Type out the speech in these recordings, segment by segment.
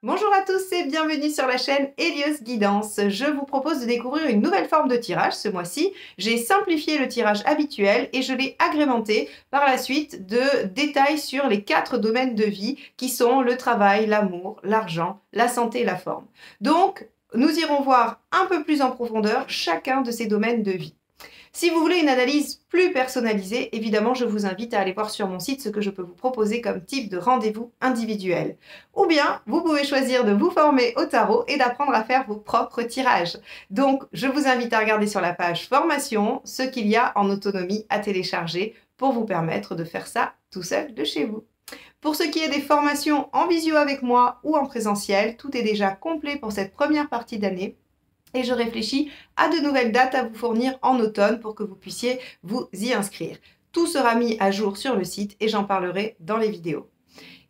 Bonjour à tous et bienvenue sur la chaîne Hélios Guidance. Je vous propose de découvrir une nouvelle forme de tirage ce mois-ci. J'ai simplifié le tirage habituel et je l'ai agrémenté par la suite de détails sur les 4 domaines de vie qui sont le travail, l'amour, l'argent, la santé et la forme. Donc, nous irons voir un peu plus en profondeur chacun de ces domaines de vie. Si vous voulez une analyse plus personnalisée, évidemment, je vous invite à aller voir sur mon site ce que je peux vous proposer comme type de rendez-vous individuel. Ou bien, vous pouvez choisir de vous former au tarot et d'apprendre à faire vos propres tirages. Donc, je vous invite à regarder sur la page formation ce qu'il y a en autonomie à télécharger pour vous permettre de faire ça tout seul de chez vous. Pour ce qui est des formations en visio avec moi ou en présentiel, tout est déjà complet pour cette première partie d'année. Et je réfléchis à de nouvelles dates à vous fournir en automne pour que vous puissiez vous y inscrire. Tout sera mis à jour sur le site et j'en parlerai dans les vidéos.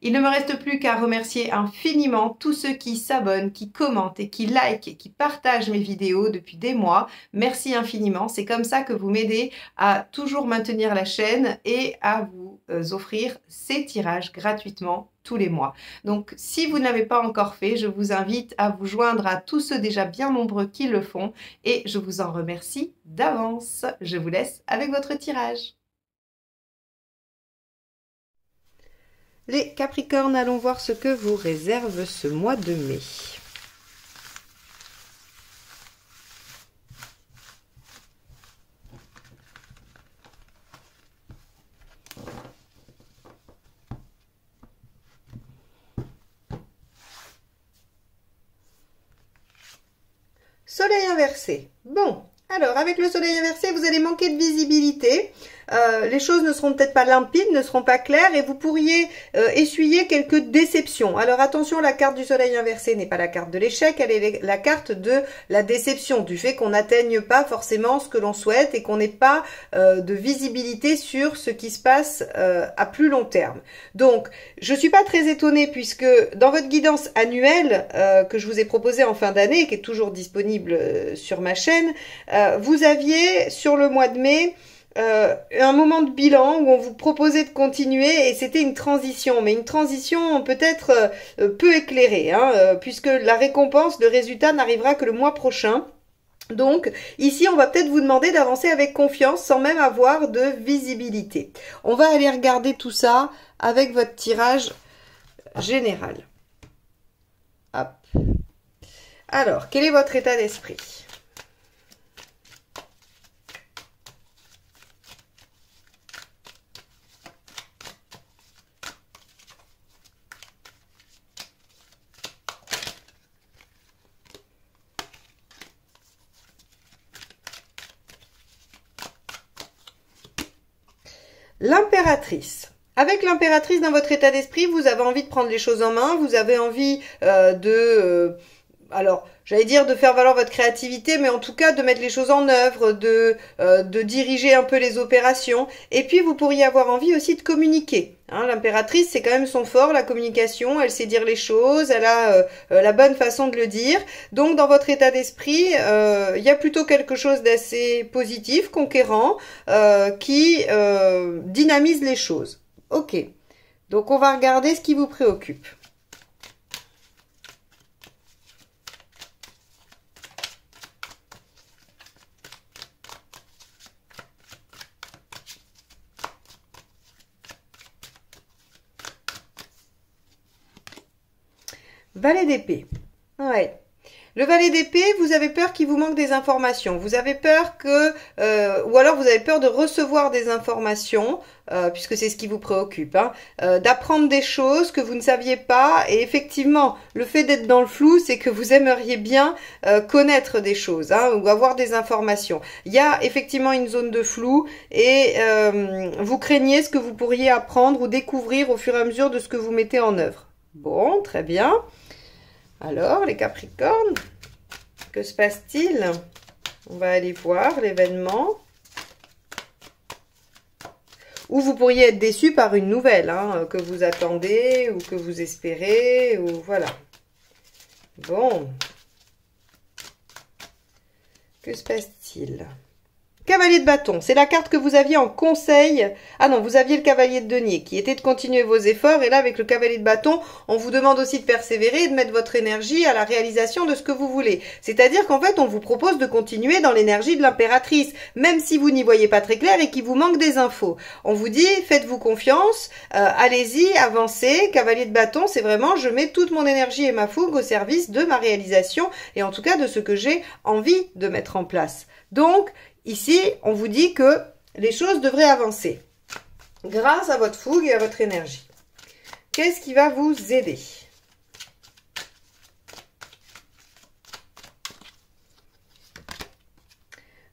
Il ne me reste plus qu'à remercier infiniment tous ceux qui s'abonnent, qui commentent et qui likent et qui partagent mes vidéos depuis des mois. Merci infiniment, c'est comme ça que vous m'aidez à toujours maintenir la chaîne et à vous offrir ces tirages gratuitement tous les mois. Donc si vous ne l'avez pas encore fait, je vous invite à vous joindre à tous ceux déjà bien nombreux qui le font et je vous en remercie d'avance. Je vous laisse avec votre tirage. Les Capricornes, allons voir ce que vous réserve ce mois de mai. Soleil inversé. Bon, alors avec le soleil inversé, vous allez manquer de visibilité. Les choses ne seront peut-être pas limpides, ne seront pas claires et vous pourriez essuyer quelques déceptions. Alors attention, la carte du soleil inversé n'est pas la carte de l'échec, elle est la carte de la déception, du fait qu'on n'atteigne pas forcément ce que l'on souhaite et qu'on n'ait pas de visibilité sur ce qui se passe à plus long terme. Donc, je ne suis pas très étonnée puisque dans votre guidance annuelle que je vous ai proposée en fin d'année, qui est toujours disponible sur ma chaîne, vous aviez sur le mois de mai un moment de bilan où on vous proposait de continuer et c'était une transition, mais une transition peut-être peu éclairée, hein, puisque la récompense, le résultat n'arrivera que le mois prochain. Donc ici, on va peut-être vous demander d'avancer avec confiance sans même avoir de visibilité. On va aller regarder tout ça avec votre tirage général. Hop. Alors, quel est votre état d'esprit ? L'impératrice. Avec l'impératrice dans votre état d'esprit, vous avez envie de prendre les choses en main, vous avez envie alors, j'allais dire de faire valoir votre créativité, mais en tout cas de mettre les choses en œuvre, de diriger un peu les opérations. Et puis, vous pourriez avoir envie aussi de communiquer. Hein, l'impératrice, c'est quand même son fort, la communication. Elle sait dire les choses, elle a la bonne façon de le dire. Donc, dans votre état d'esprit, il y a plutôt quelque chose d'assez positif, conquérant, qui dynamise les choses. Ok. Donc, on va regarder ce qui vous préoccupe. Valet d'épée. Ouais. Le valet d'épée, vous avez peur qu'il vous manque des informations. Vous avez peur que, ou alors vous avez peur de recevoir des informations, puisque c'est ce qui vous préoccupe, hein, d'apprendre des choses que vous ne saviez pas. Et effectivement, le fait d'être dans le flou, c'est que vous aimeriez bien connaître des choses, hein, ou avoir des informations. Il y a effectivement une zone de flou et vous craignez ce que vous pourriez apprendre ou découvrir au fur et à mesure de ce que vous mettez en œuvre. Bon, très bien. Alors, les Capricornes, que se passe-t-il? On va aller voir l'événement. Ou vous pourriez être déçu par une nouvelle, hein, que vous attendez ou que vous espérez, ou voilà. Bon. Que se passe-t-il? Cavalier de bâton, c'est la carte que vous aviez en conseil. Ah non, vous aviez le cavalier de denier qui était de continuer vos efforts. Et là, avec le cavalier de bâton, on vous demande aussi de persévérer et de mettre votre énergie à la réalisation de ce que vous voulez. C'est-à-dire qu'en fait, on vous propose de continuer dans l'énergie de l'impératrice, même si vous n'y voyez pas très clair et qu'il vous manque des infos. On vous dit, faites-vous confiance, allez-y, avancez. Cavalier de bâton, c'est vraiment, je mets toute mon énergie et ma fougue au service de ma réalisation et en tout cas de ce que j'ai envie de mettre en place. Donc, ici, on vous dit que les choses devraient avancer grâce à votre fougue et à votre énergie. Qu'est-ce qui va vous aider?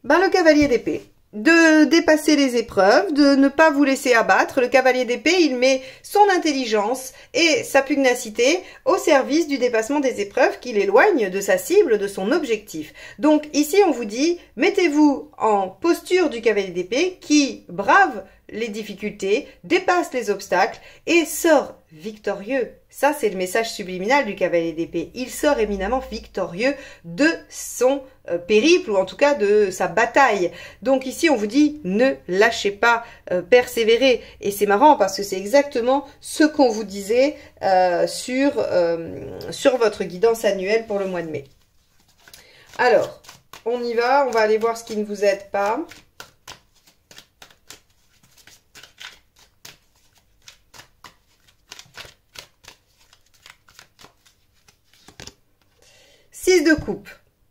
Ben, le cavalier d'épée. De dépasser les épreuves, de ne pas vous laisser abattre. Le cavalier d'épée, il met son intelligence et sa pugnacité au service du dépassement des épreuves qui l'éloignent de sa cible, de son objectif. Donc ici, on vous dit, mettez-vous en posture du cavalier d'épée qui brave les difficultés, dépasse les obstacles et sort victorieux. Ça, c'est le message subliminal du cavalier d'épée. Il sort éminemment victorieux de son périple, ou en tout cas de sa bataille. Donc ici, on vous dit, ne lâchez pas, persévérez. Et c'est marrant parce que c'est exactement ce qu'on vous disait sur votre guidance annuelle pour le mois de mai. Alors, on y va, on va aller voir ce qui ne vous aide pas. Six de coupe,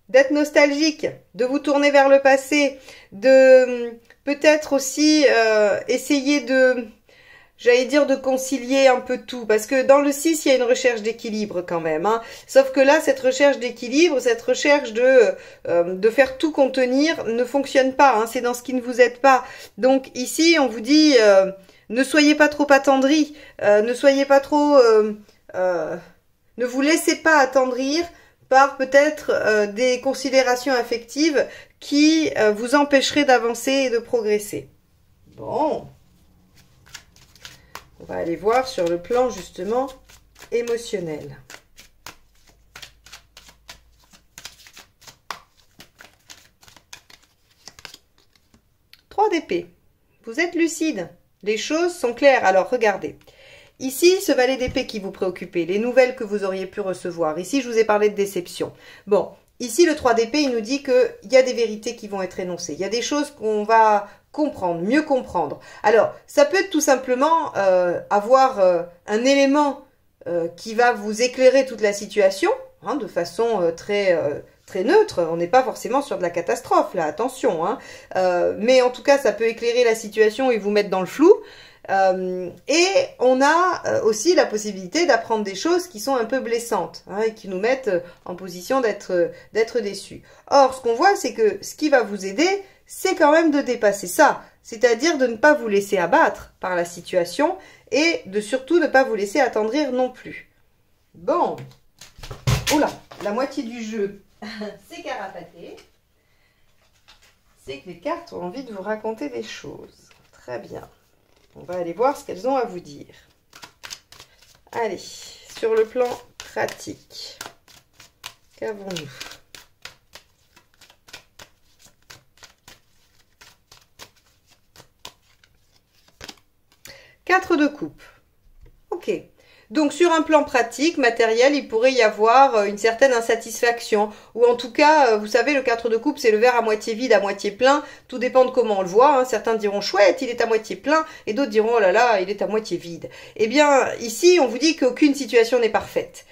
d'être nostalgique, de vous tourner vers le passé, de peut-être aussi essayer de, j'allais dire, de concilier un peu tout. Parce que dans le 6, il y a une recherche d'équilibre quand même. Hein. Sauf que là, cette recherche d'équilibre, cette recherche de faire tout contenir ne fonctionne pas. Hein. C'est dans ce qui ne vous aide pas. Donc ici, on vous dit, ne soyez pas trop attendris, ne soyez pas trop... ne vous laissez pas attendrir par peut-être des considérations affectives qui vous empêcheraient d'avancer et de progresser. Bon, on va aller voir sur le plan justement émotionnel. Trois d'épée, vous êtes lucide, les choses sont claires, alors regardez. Ici, ce valet d'épée qui vous préoccupait, les nouvelles que vous auriez pu recevoir. Ici, je vous ai parlé de déception. Bon, ici, le 3 d'épée, il nous dit qu'il y a des vérités qui vont être énoncées. Il y a des choses qu'on va comprendre, mieux comprendre. Alors, ça peut être tout simplement avoir un élément qui va vous éclairer toute la situation, hein, de façon très neutre. On n'est pas forcément sur de la catastrophe, là, attention. Hein. Mais en tout cas, ça peut éclairer la situation et vous mettre dans le flou. Et on a aussi la possibilité d'apprendre des choses qui sont un peu blessantes, hein, et qui nous mettent en position d'être déçus. Or, ce qu'on voit, c'est que ce qui va vous aider, c'est quand même de dépasser ça, c'est-à-dire de ne pas vous laisser abattre par la situation et de surtout ne pas vous laisser attendrir non plus. Bon, oula, la moitié du jeu, c'est carapaté. C'est que les cartes ont envie de vous raconter des choses. Très bien. On va aller voir ce qu'elles ont à vous dire. Allez, sur le plan pratique, qu'avons-nous? Quatre de coupe. Ok. Donc, sur un plan pratique, matériel, il pourrait y avoir une certaine insatisfaction. Ou en tout cas, vous savez, le 4 de coupe, c'est le verre à moitié vide, à moitié plein. Tout dépend de comment on le voit. Hein. Certains diront, chouette, il est à moitié plein. Et d'autres diront, oh là là, il est à moitié vide. Eh bien, ici, on vous dit qu'aucune situation n'est parfaite.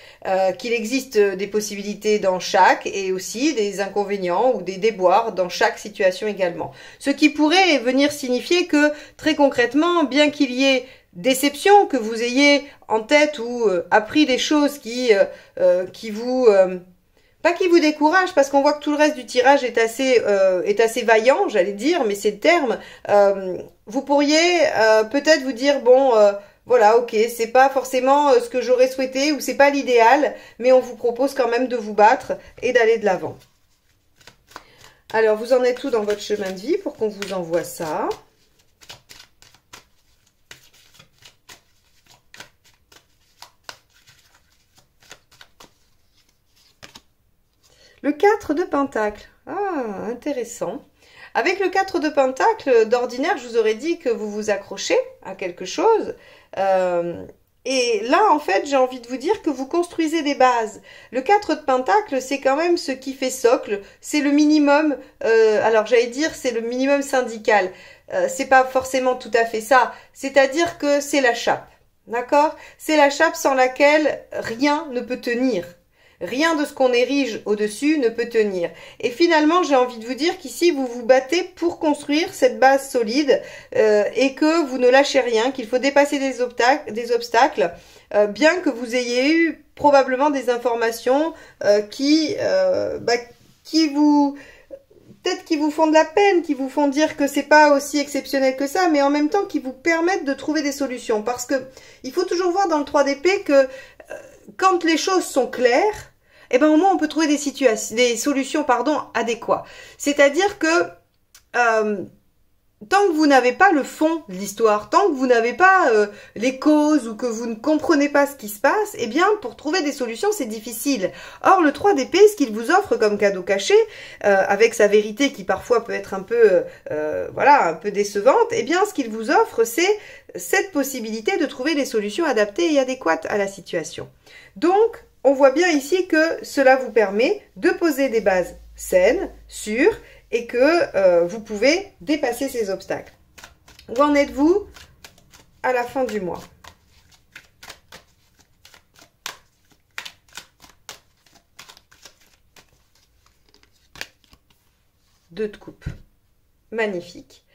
Qu'il existe des possibilités dans chaque et aussi des inconvénients ou des déboires dans chaque situation également. Ce qui pourrait venir signifier que, très concrètement, bien qu'il y ait déception, que vous ayez en tête ou appris des choses qui vous pas qui vous découragent, parce qu'on voit que tout le reste du tirage est assez vaillant, j'allais dire, mais c'est le terme. Vous pourriez peut-être vous dire bon voilà, ok, c'est pas forcément ce que j'aurais souhaité ou c'est pas l'idéal, mais on vous propose quand même de vous battre et d'aller de l'avant. Alors, vous en êtes où dans votre chemin de vie pour qu'on vous envoie ça? Le 4 de Pentacle. Ah, intéressant. Avec le 4 de Pentacle, d'ordinaire, je vous aurais dit que vous vous accrochez à quelque chose. Et là, en fait, j'ai envie de vous dire que vous construisez des bases. Le 4 de Pentacle, c'est quand même ce qui fait socle. C'est le minimum, alors j'allais dire, c'est le minimum syndical. C'est pas forcément tout à fait ça. C'est-à-dire que c'est la chape. D'accord? C'est la chape sans laquelle rien ne peut tenir. Rien de ce qu'on érige au-dessus ne peut tenir. Et finalement, j'ai envie de vous dire qu'ici, vous vous battez pour construire cette base solide et que vous ne lâchez rien, qu'il faut dépasser des obstacles, bien que vous ayez eu probablement des informations qui vous... Peut-être qui vous font de la peine, qui vous font dire que c'est pas aussi exceptionnel que ça, mais en même temps qui vous permettent de trouver des solutions. Parce que il faut toujours voir dans le 3 d'épée que quand les choses sont claires, eh ben au moins on peut trouver des solutions adéquates. C'est-à-dire que tant que vous n'avez pas le fond de l'histoire, tant que vous n'avez pas les causes ou que vous ne comprenez pas ce qui se passe, eh bien, pour trouver des solutions, c'est difficile. Or, le 3 d'épée, ce qu'il vous offre comme cadeau caché, avec sa vérité qui parfois peut être un peu, un peu décevante, eh bien, ce qu'il vous offre, c'est cette possibilité de trouver des solutions adaptées et adéquates à la situation. Donc, on voit bien ici que cela vous permet de poser des bases saines, sûres, et que vous pouvez dépasser ces obstacles. Où en êtes-vous à la fin du mois? Deux de coupe. Magnifique.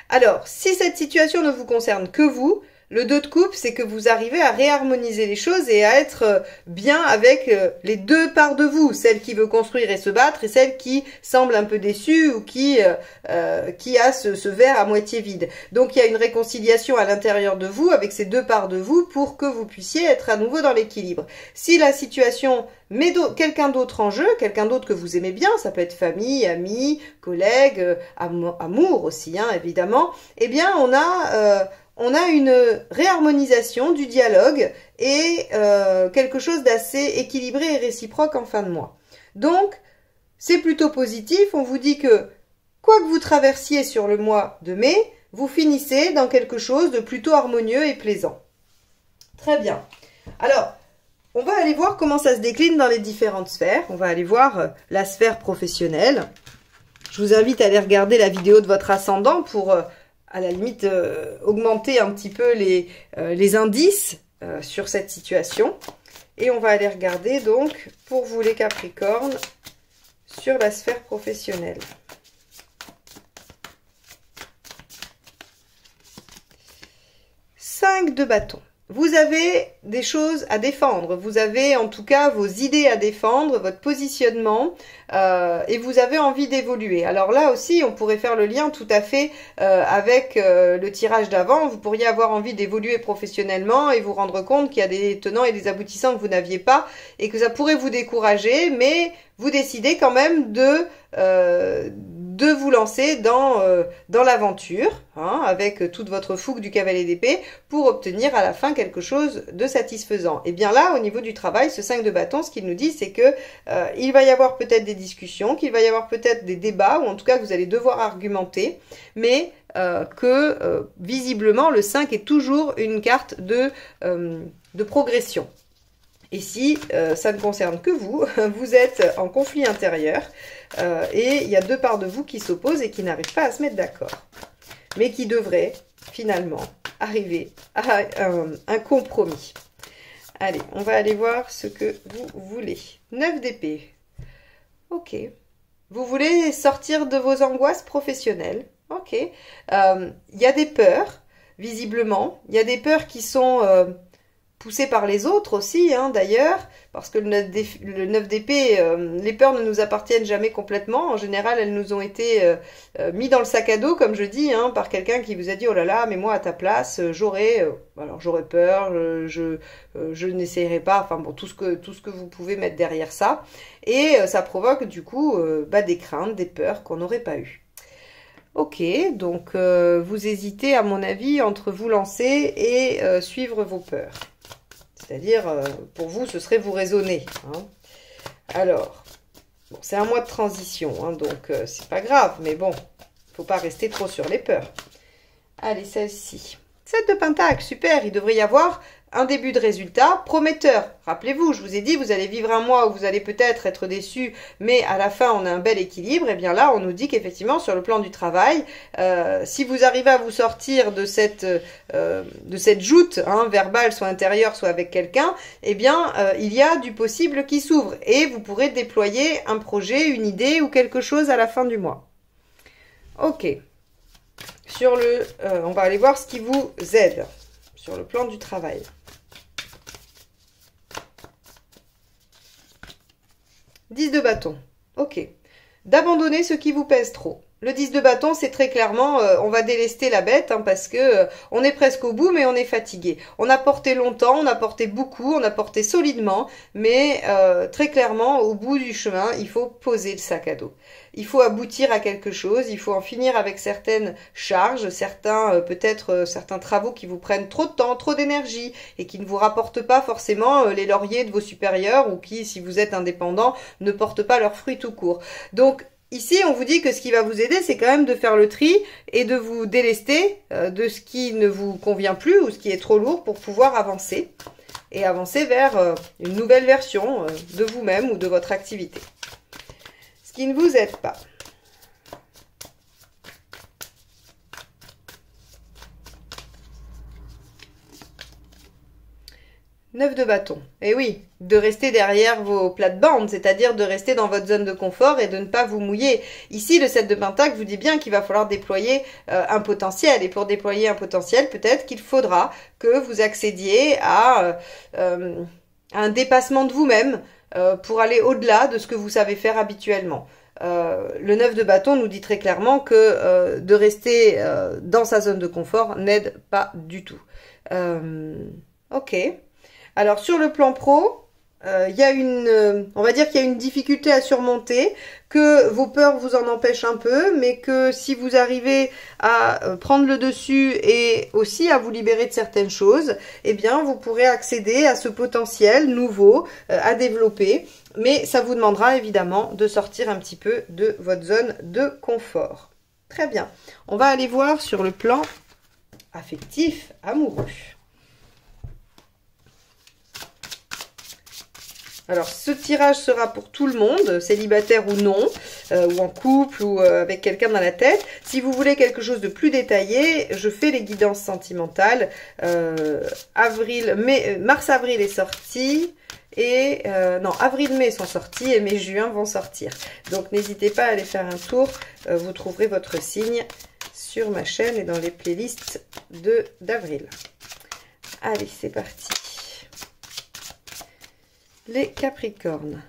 Alors, si cette situation ne vous concerne que vous, le 2 de coupe, c'est que vous arrivez à réharmoniser les choses et à être bien avec les deux parts de vous, celle qui veut construire et se battre et celle qui semble un peu déçue ou qui a ce verre à moitié vide. Donc il y a une réconciliation à l'intérieur de vous avec ces deux parts de vous pour que vous puissiez être à nouveau dans l'équilibre. Si la situation met quelqu'un d'autre en jeu, quelqu'un d'autre que vous aimez bien, ça peut être famille, amis, collègues, amour aussi, hein, évidemment, eh bien on a une réharmonisation du dialogue et quelque chose d'assez équilibré et réciproque en fin de mois. Donc, c'est plutôt positif. On vous dit que, quoi que vous traversiez sur le mois de mai, vous finissez dans quelque chose de plutôt harmonieux et plaisant. Très bien. Alors, on va aller voir comment ça se décline dans les différentes sphères. On va aller voir la sphère professionnelle. Je vous invite à aller regarder la vidéo de votre ascendant pour... à la limite, augmenter un petit peu les indices sur cette situation. Et on va aller regarder donc, pour vous les Capricornes, sur la sphère professionnelle. Cinq de bâton. Vous avez des choses à défendre, vous avez en tout cas vos idées à défendre, votre positionnement, et vous avez envie d'évoluer. Alors là aussi, on pourrait faire le lien tout à fait avec le tirage d'avant. Vous pourriez avoir envie d'évoluer professionnellement et vous rendre compte qu'il y a des tenants et des aboutissants que vous n'aviez pas et que ça pourrait vous décourager, mais vous décidez quand même de vous lancer dans l'aventure, hein, avec toute votre fougue du cavalier d'épée, pour obtenir à la fin quelque chose de satisfaisant. Et bien là, au niveau du travail, ce 5 de bâton, ce qu'il nous dit, c'est que il va y avoir peut-être des discussions, qu'il va y avoir peut-être des débats, ou en tout cas que vous allez devoir argumenter, mais visiblement, le 5 est toujours une carte de progression. Et si ça ne concerne que vous, vous êtes en conflit intérieur et il y a deux parts de vous qui s'opposent et qui n'arrivent pas à se mettre d'accord. Mais qui devraient finalement arriver à un compromis. Allez, on va aller voir ce que vous voulez. 9 d'épée. Ok. Vous voulez sortir de vos angoisses professionnelles. Ok. Il y a des peurs, visiblement. Il y a des peurs qui sont... poussé par les autres aussi, hein, d'ailleurs, parce que le 9 d'épée, les peurs ne nous appartiennent jamais complètement. En général, elles nous ont été mis dans le sac à dos, comme je dis, hein, par quelqu'un qui vous a dit « Oh là là, mais moi, à ta place, j'aurais peur, je n'essayerai pas. » Enfin bon, tout ce que vous pouvez mettre derrière ça. Et ça provoque, du coup, des craintes, des peurs qu'on n'aurait pas eues. Ok, donc vous hésitez, à mon avis, entre vous lancer et suivre vos peurs. C'est-à-dire, pour vous, ce serait vous raisonner. Hein. Alors, bon, c'est un mois de transition, hein, donc c'est pas grave, mais bon, faut pas rester trop sur les peurs. Allez, celle-ci. 7 de Pentacle, super, il devrait y avoir un début de résultat prometteur. Rappelez-vous, je vous ai dit, vous allez vivre un mois où vous allez peut-être être déçu, mais à la fin, on a un bel équilibre. Et bien là, on nous dit qu'effectivement, sur le plan du travail, si vous arrivez à vous sortir de cette joute verbale, soit intérieure, soit avec quelqu'un, eh bien, il y a du possible qui s'ouvre. Et vous pourrez déployer un projet, une idée ou quelque chose à la fin du mois. Ok. On va aller voir ce qui vous aide sur le plan du travail. « 10 de bâton. Ok. D'abandonner ce qui vous pèse trop. Le 10 de bâton, c'est très clairement, on va délester la bête parce que on est presque au bout, mais on est fatigué. On a porté longtemps, on a porté beaucoup, on a porté solidement, mais très clairement, au bout du chemin, il faut poser le sac à dos. Il faut aboutir à quelque chose, il faut en finir avec certaines charges, peut-être certains travaux qui vous prennent trop de temps, trop d'énergie et qui ne vous rapportent pas forcément les lauriers de vos supérieurs ou qui, si vous êtes indépendant, ne portent pas leurs fruits tout court. Donc, ici, on vous dit que ce qui va vous aider, c'est quand même de faire le tri et de vous délester de ce qui ne vous convient plus ou ce qui est trop lourd pour pouvoir avancer et avancer vers une nouvelle version de vous-même ou de votre activité. Ce qui ne vous aide pas. Neuf de bâton. Et oui, de rester derrière vos plates-bandes, c'est-à-dire de rester dans votre zone de confort et de ne pas vous mouiller. Ici, le 7 de Pentacle vous dit bien qu'il va falloir déployer un potentiel. Et pour déployer un potentiel, peut-être qu'il faudra que vous accédiez à un dépassement de vous-même pour aller au-delà de ce que vous savez faire habituellement. Le 9 de bâton nous dit très clairement que de rester dans sa zone de confort n'aide pas du tout. Ok. Alors, sur le plan pro, il y a on va dire qu'il y a une difficulté à surmonter, que vos peurs vous en empêchent un peu, mais que si vous arrivez à prendre le dessus et aussi à vous libérer de certaines choses, eh bien, vous pourrez accéder à ce potentiel nouveau à développer. Mais ça vous demandera évidemment de sortir un petit peu de votre zone de confort. Très bien. On va aller voir sur le plan affectif, amoureux. Alors, ce tirage sera pour tout le monde, célibataire ou non, ou en couple, ou avec quelqu'un dans la tête. Si vous voulez quelque chose de plus détaillé, je fais les guidances sentimentales. Mars-avril est sorti, et non, avril-mai sont sortis, et mai-juin vont sortir. Donc, n'hésitez pas à aller faire un tour, vous trouverez votre signe sur ma chaîne et dans les playlists d'avril. Allez, c'est parti. Les Capricornes.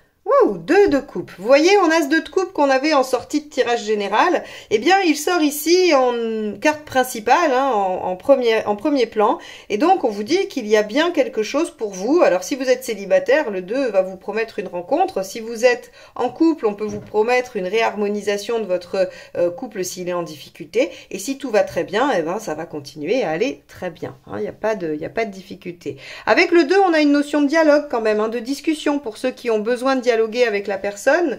Wow, 2 de coupe. Vous voyez, on a ce 2 de coupe qu'on avait en sortie de tirage général. Eh bien, il sort ici en carte principale, en premier plan. Et donc, on vous dit qu'il y a bien quelque chose pour vous. Alors, si vous êtes célibataire, le 2 va vous promettre une rencontre. Si vous êtes en couple, on peut vous promettre une réharmonisation de votre couple s'il est en difficulté. Et si tout va très bien, eh ben, ça va continuer à aller très bien. Il n'y a pas de difficulté. Avec le 2, on a une notion de dialogue quand même, de discussion pour ceux qui ont besoin de dialoguer avec la personne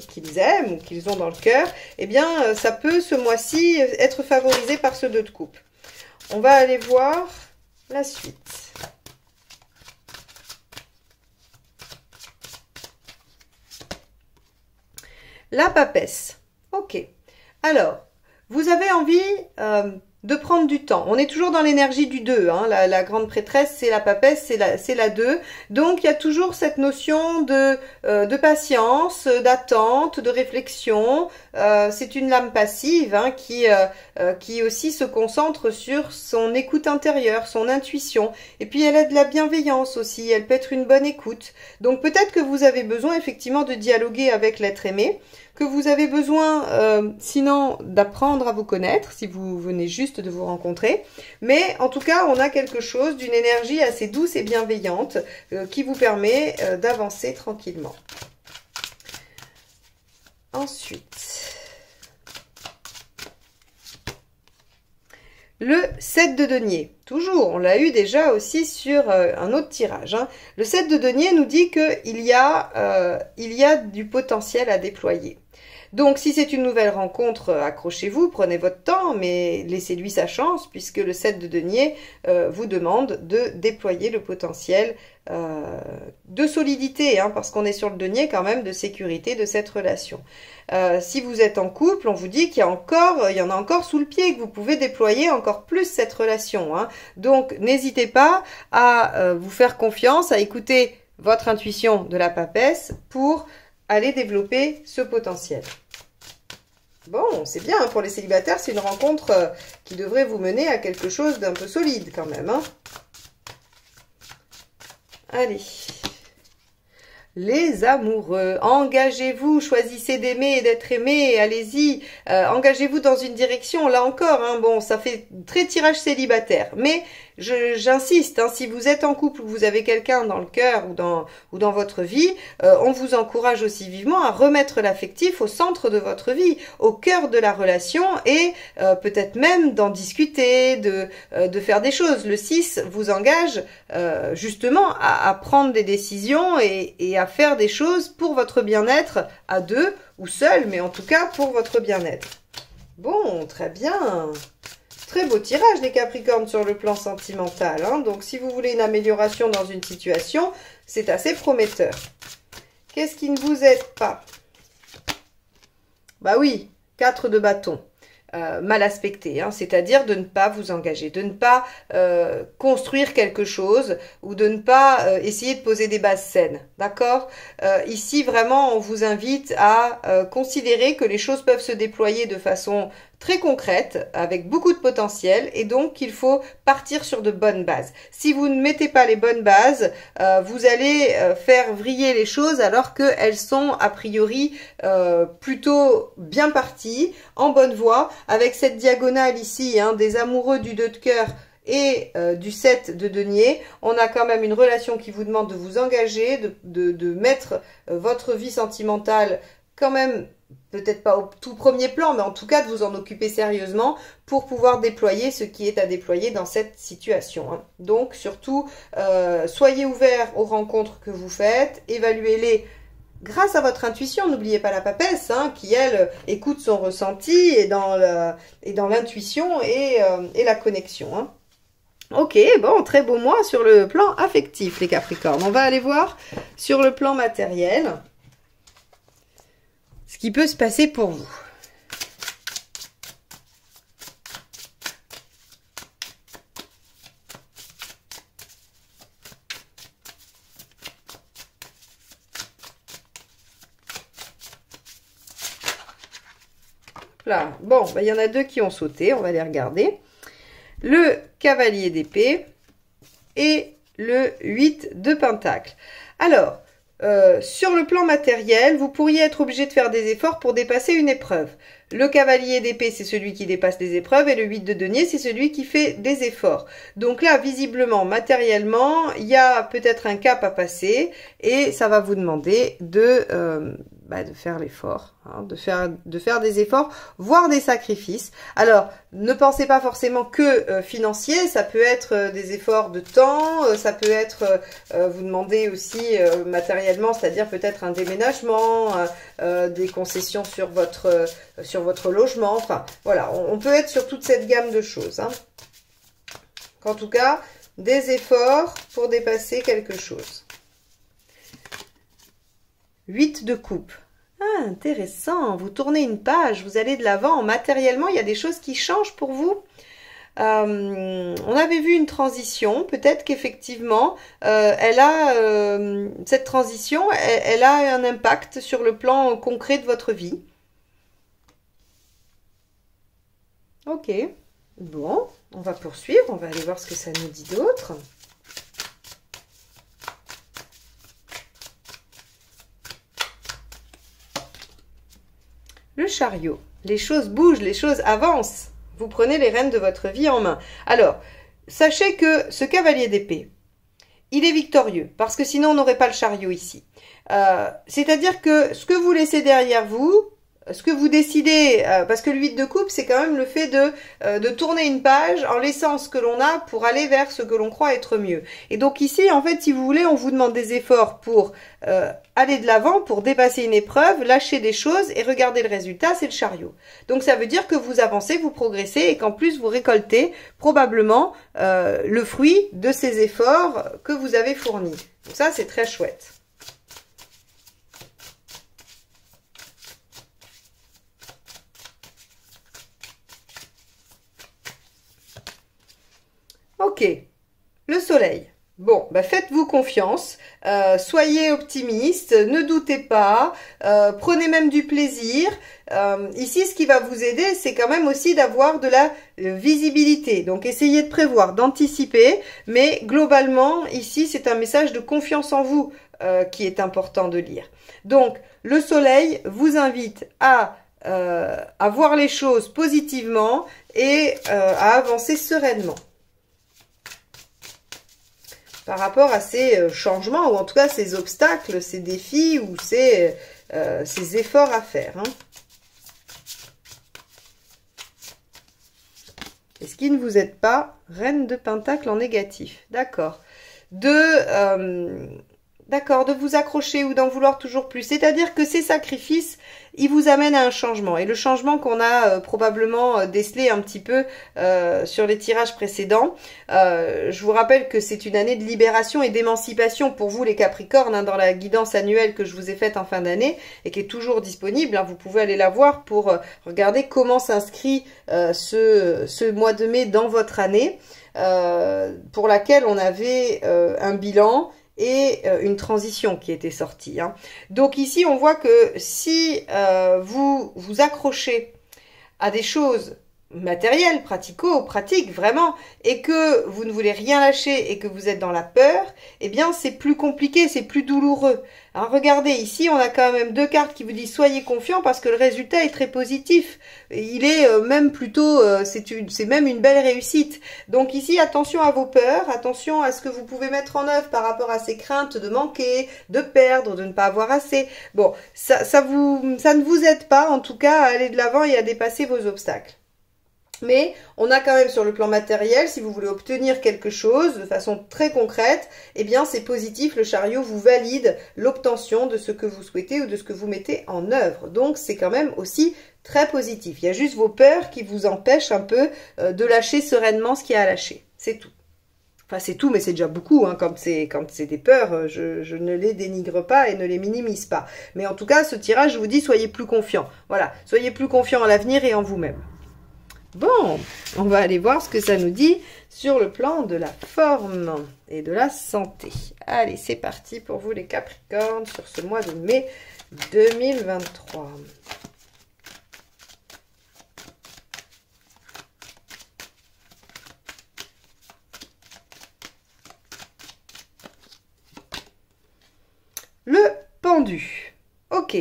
qu'ils aiment ou qu'ils ont dans le cœur, eh bien, ça peut ce mois-ci être favorisé par ce 2 de coupe. On va aller voir la suite. La papesse. Ok. Alors, vous avez envie de prendre du temps. On est toujours dans l'énergie du 2. La grande prêtresse, c'est la papesse, c'est la 2. Donc, il y a toujours cette notion de patience, d'attente, de réflexion. C'est une lame passive qui aussi se concentre sur son écoute intérieure, son intuition. Et puis, elle a de la bienveillance aussi. Elle peut être une bonne écoute. Donc, peut-être que vous avez besoin effectivement de dialoguer avec l'être aimé, que vous avez besoin, sinon, d'apprendre à vous connaître, si vous venez juste de vous rencontrer. Mais en tout cas, on a quelque chose d'une énergie assez douce et bienveillante qui vous permet d'avancer tranquillement. Ensuite, le 7 de denier. Toujours, on l'a eu déjà aussi sur un autre tirage. Le 7 de denier nous dit qu'il y a du potentiel à déployer. Donc, si c'est une nouvelle rencontre, accrochez-vous, prenez votre temps, mais laissez-lui sa chance, puisque le 7 de denier vous demande de déployer le potentiel de solidité, hein, parce qu'on est sur le denier quand même de sécurité de cette relation. Si vous êtes en couple, on vous dit qu'il y en a encore sous le pied, que vous pouvez déployer encore plus cette relation, hein. Donc, n'hésitez pas à vous faire confiance, à écouter votre intuition de la papesse pour aller développer ce potentiel. Bon, c'est bien, hein, pour les célibataires, c'est une rencontre qui devrait vous mener à quelque chose d'un peu solide quand même, hein. Allez. Les amoureux, engagez-vous, choisissez d'aimer et d'être aimé, allez-y, engagez-vous dans une direction, là encore, hein, bon, ça fait très tirage célibataire, mais j'insiste, hein, si vous êtes en couple ou vous avez quelqu'un dans le cœur ou dans votre vie, on vous encourage aussi vivement à remettre l'affectif au centre de votre vie, au cœur de la relation et peut-être même d'en discuter, de faire des choses. Le 6 vous engage justement à prendre des décisions et à faire des choses pour votre bien-être à deux ou seul, mais en tout cas pour votre bien-être. Bon, très bien. Très beau tirage, les Capricornes, sur le plan sentimental, hein. Donc, si vous voulez une amélioration dans une situation, c'est assez prometteur. Qu'est-ce qui ne vous aide pas? Bah oui, 4 de bâton. Mal aspecté, hein, c'est-à-dire de ne pas vous engager, de ne pas construire quelque chose ou de ne pas essayer de poser des bases saines, d'accord? Ici, vraiment, on vous invite à considérer que les choses peuvent se déployer de façon très concrète, avec beaucoup de potentiel, et donc il faut partir sur de bonnes bases. Si vous ne mettez pas les bonnes bases, vous allez faire vriller les choses alors qu'elles sont a priori plutôt bien parties, en bonne voie, avec cette diagonale ici, hein, des amoureux du 2 de cœur et du 7 de denier. On a quand même une relation qui vous demande de vous engager, de mettre votre vie sentimentale quand même, peut-être pas au tout premier plan, mais en tout cas de vous en occuper sérieusement pour pouvoir déployer ce qui est à déployer dans cette situation, hein. Donc surtout, soyez ouverts aux rencontres que vous faites, évaluez-les grâce à votre intuition. N'oubliez pas la papesse, hein, qui elle écoute son ressenti et dans l'intuition et la connexion, hein. Ok, bon, très beau mois sur le plan affectif, les Capricornes. On va aller voir sur le plan matériel ce qui peut se passer pour vous. Là, bon, bah, y en a 2 qui ont sauté, on va les regarder. Le cavalier d'épée et le 8 de pentacle. Alors, sur le plan matériel, vous pourriez être obligé de faire des efforts pour dépasser une épreuve. Le cavalier d'épée, c'est celui qui dépasse les épreuves, et le 8 de denier, c'est celui qui fait des efforts. Donc là, visiblement, matériellement, il y a peut-être un cap à passer, et ça va vous demander de faire l'effort, hein, de faire des efforts, voire des sacrifices. Alors, ne pensez pas forcément que financier, ça peut être des efforts de temps, ça peut être vous demander aussi matériellement, c'est-à-dire peut-être un déménagement, des concessions sur votre logement, enfin voilà, on peut être sur toute cette gamme de choses, hein. En tout cas, des efforts pour dépasser quelque chose. 8 de coupe. Ah, intéressant, vous tournez une page, vous allez de l'avant. Matériellement, il y a des choses qui changent pour vous. On avait vu une transition, peut-être qu'effectivement, cette transition, elle a un impact sur le plan concret de votre vie. Ok, bon, on va poursuivre, on va aller voir ce que ça nous dit d'autre. Le chariot, les choses bougent, les choses avancent. Vous prenez les rênes de votre vie en main. Alors, sachez que ce cavalier d'épée, il est victorieux, parce que sinon on n'aurait pas le chariot ici. C'est-à-dire que ce que vous laissez derrière vous, ce que vous décidez, parce que le 8 de coupe, c'est quand même le fait de tourner une page en laissant ce que l'on a pour aller vers ce que l'on croit être mieux. Et donc ici, en fait, si vous voulez, on vous demande des efforts pour aller de l'avant, pour dépasser une épreuve, lâcher des choses et regarder le résultat, c'est le chariot. Donc ça veut dire que vous avancez, vous progressez et qu'en plus vous récoltez probablement le fruit de ces efforts que vous avez fournis. Donc ça, c'est très chouette. Ok, le soleil. Bon, bah faites-vous confiance, soyez optimiste, ne doutez pas, prenez même du plaisir. Ici, ce qui va vous aider, c'est quand même aussi d'avoir de la visibilité. Donc, essayez de prévoir, d'anticiper, mais globalement, ici, c'est un message de confiance en vous qui est important de lire. Donc, le soleil vous invite à voir les choses positivement et à avancer sereinement par rapport à ces changements, ou en tout cas ces obstacles, ces défis, ou ces efforts à faire. Hein. Est-ce qu'il ne vous aide pas? Reine de Pentacle en négatif. D'accord. D'accord, de vous accrocher ou d'en vouloir toujours plus. C'est-à-dire que ces sacrifices, ils vous amènent à un changement. Et le changement qu'on a probablement décelé un petit peu sur les tirages précédents, je vous rappelle que c'est une année de libération et d'émancipation pour vous les Capricornes, hein, dans la guidance annuelle que je vous ai faite en fin d'année et qui est toujours disponible. Hein, vous pouvez aller la voir pour regarder comment s'inscrit ce mois de mai dans votre année, pour laquelle on avait un bilan et une transition qui était sortie. Hein. Donc ici, on voit que si vous vous accrochez à des choses matérielles, pratiques vraiment, et que vous ne voulez rien lâcher et que vous êtes dans la peur, eh bien c'est plus compliqué, c'est plus douloureux. Hein, regardez, ici on a quand même deux cartes qui vous disent soyez confiants parce que le résultat est très positif. Il est même plutôt, c'est même une belle réussite. Donc ici, attention à vos peurs, attention à ce que vous pouvez mettre en œuvre par rapport à ces craintes de manquer, de perdre, de ne pas avoir assez. Bon, ça ne vous aide pas en tout cas à aller de l'avant et à dépasser vos obstacles. Mais on a quand même sur le plan matériel, si vous voulez obtenir quelque chose de façon très concrète, eh bien c'est positif, le chariot vous valide l'obtention de ce que vous souhaitez ou de ce que vous mettez en œuvre. Donc c'est quand même aussi très positif. Il y a juste vos peurs qui vous empêchent un peu de lâcher sereinement ce qu'il y a à lâcher. C'est tout. Enfin c'est tout, mais c'est déjà beaucoup, hein, quand c'est des peurs, je ne les dénigre pas et ne les minimise pas. Mais en tout cas, ce tirage, je vous dis, soyez plus confiants. Voilà, soyez plus confiants en l'avenir et en vous-même. Bon, on va aller voir ce que ça nous dit sur le plan de la forme et de la santé. Allez, c'est parti pour vous les Capricornes sur ce mois de mai 2023. Le pendu. Ok.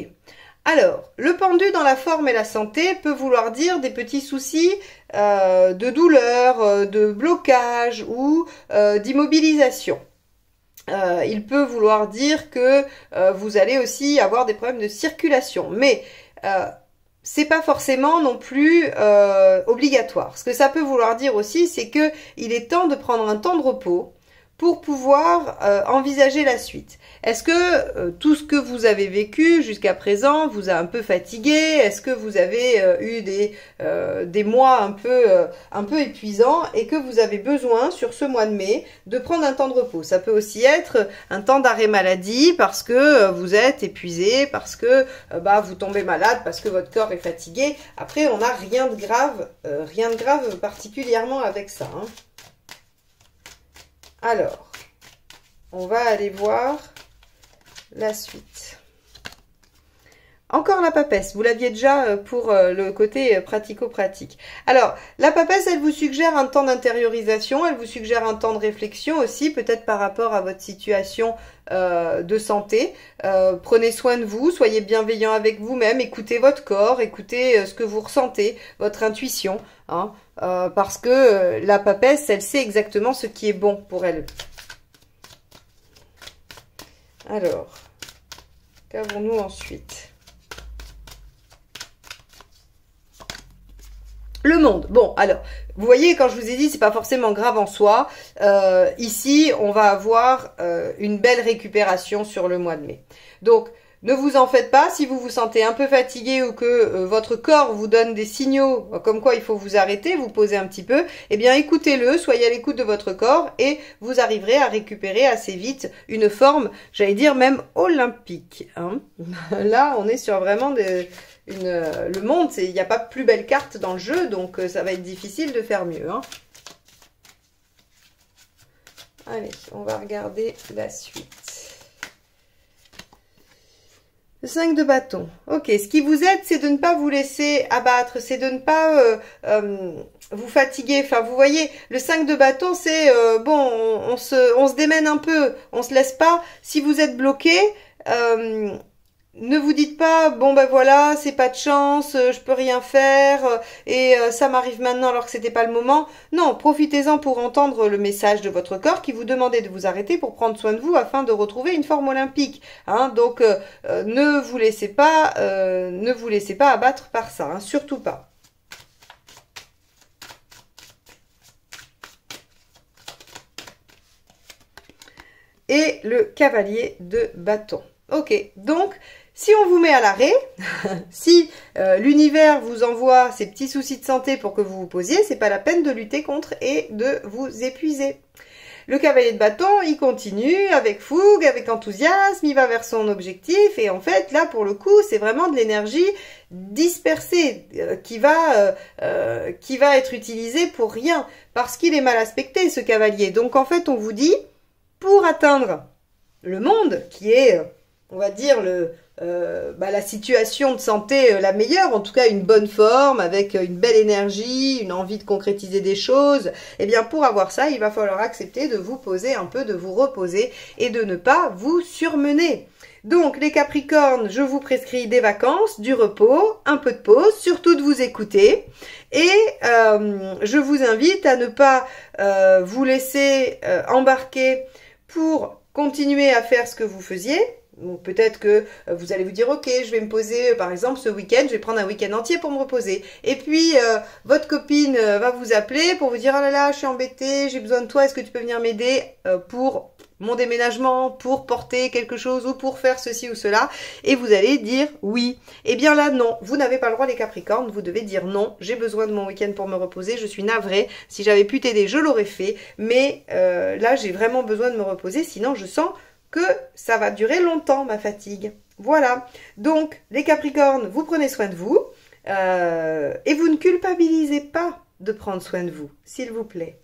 Alors, le pendu dans la forme et la santé peut vouloir dire des petits soucis de douleur, de blocage ou d'immobilisation. Il peut vouloir dire que vous allez aussi avoir des problèmes de circulation. Mais c'est pas forcément non plus obligatoire. Ce que ça peut vouloir dire aussi, c'est que il est temps de prendre un temps de repos pour pouvoir envisager la suite. Est-ce que tout ce que vous avez vécu jusqu'à présent vous a un peu fatigué? Est-ce que vous avez eu des mois un peu épuisants et que vous avez besoin sur ce mois de mai de prendre un temps de repos? Ça peut aussi être un temps d'arrêt maladie parce que vous êtes épuisé, parce que vous tombez malade, parce que votre corps est fatigué. Après, on n'a rien de grave particulièrement avec ça. Hein. Alors, on va aller voir la suite. Encore la papesse, vous l'aviez déjà pour le côté pratico-pratique. Alors, la papesse, elle vous suggère un temps d'intériorisation, elle vous suggère un temps de réflexion aussi, peut-être par rapport à votre situation de santé. Prenez soin de vous, soyez bienveillant avec vous-même, écoutez votre corps, écoutez ce que vous ressentez, votre intuition, hein, parce que la papesse, elle sait exactement ce qui est bon pour elle. Alors, qu'avons-nous ensuite ? Le monde. Bon, alors, vous voyez, quand je vous ai dit, c'est pas forcément grave en soi. Ici, on va avoir une belle récupération sur le mois de mai. Donc, ne vous en faites pas. Si vous vous sentez un peu fatigué ou que votre corps vous donne des signaux comme quoi il faut vous arrêter, vous poser un petit peu, eh bien, écoutez-le, soyez à l'écoute de votre corps et vous arriverez à récupérer assez vite une forme, j'allais dire même olympique. Hein. Là, on est sur vraiment le monde, il n'y a pas plus belle carte dans le jeu, donc ça va être difficile de faire mieux. Hein. Allez, on va regarder la suite. Le 5 de bâton. Ok, ce qui vous aide, c'est de ne pas vous laisser abattre, c'est de ne pas vous fatiguer. Enfin, vous voyez, le 5 de bâton, c'est bon, on se démène un peu, on se laisse pas. Si vous êtes bloqué, ne vous dites pas, bon ben voilà, c'est pas de chance, je peux rien faire, et ça m'arrive maintenant alors que c'était pas le moment. Non, profitez-en pour entendre le message de votre corps qui vous demandait de vous arrêter pour prendre soin de vous afin de retrouver une forme olympique. Hein, donc, ne vous laissez pas abattre par ça, hein, surtout pas. Et le cavalier de bâton. Ok, donc, si on vous met à l'arrêt, si l'univers vous envoie ces petits soucis de santé pour que vous vous posiez, c'est pas la peine de lutter contre et de vous épuiser. Le cavalier de bâton, il continue avec fougue, avec enthousiasme, il va vers son objectif et en fait, là, pour le coup, c'est vraiment de l'énergie dispersée qui va être utilisée pour rien parce qu'il est mal aspecté, ce cavalier. Donc, en fait, on vous dit, pour atteindre le monde qui est, on va dire, la situation de santé la meilleure, en tout cas une bonne forme, avec une belle énergie, une envie de concrétiser des choses, eh bien pour avoir ça, il va falloir accepter de vous poser un peu, de vous reposer et de ne pas vous surmener. Donc les Capricornes, je vous prescris des vacances, du repos, un peu de pause, surtout de vous écouter et je vous invite à ne pas vous laisser embarquer pour continuer à faire ce que vous faisiez. Donc peut-être que vous allez vous dire ok, je vais me poser par exemple ce week-end, je vais prendre un week-end entier pour me reposer. Et puis votre copine va vous appeler pour vous dire oh là là, je suis embêtée, j'ai besoin de toi, est-ce que tu peux venir m'aider pour mon déménagement, pour porter quelque chose ou pour faire ceci ou cela. Et vous allez dire oui. Eh bien là non, vous n'avez pas le droit les Capricornes, vous devez dire non, j'ai besoin de mon week-end pour me reposer, je suis navrée, si j'avais pu t'aider je l'aurais fait, mais là j'ai vraiment besoin de me reposer, sinon je sens que ça va durer longtemps, ma fatigue. Voilà. Donc, les Capricornes, vous prenez soin de vous et vous ne culpabilisez pas de prendre soin de vous, s'il vous plaît.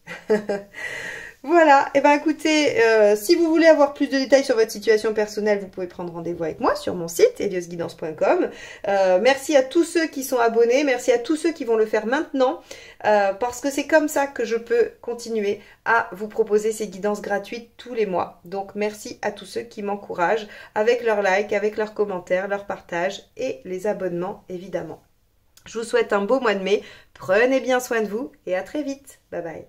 Voilà, et ben écoutez, si vous voulez avoir plus de détails sur votre situation personnelle, vous pouvez prendre rendez-vous avec moi sur mon site eliosguidance.com. Merci à tous ceux qui sont abonnés, merci à tous ceux qui vont le faire maintenant, parce que c'est comme ça que je peux continuer à vous proposer ces guidances gratuites tous les mois. Donc merci à tous ceux qui m'encouragent avec leurs likes, avec leurs commentaires, leurs partages et les abonnements évidemment. Je vous souhaite un beau mois de mai, prenez bien soin de vous et à très vite. Bye bye.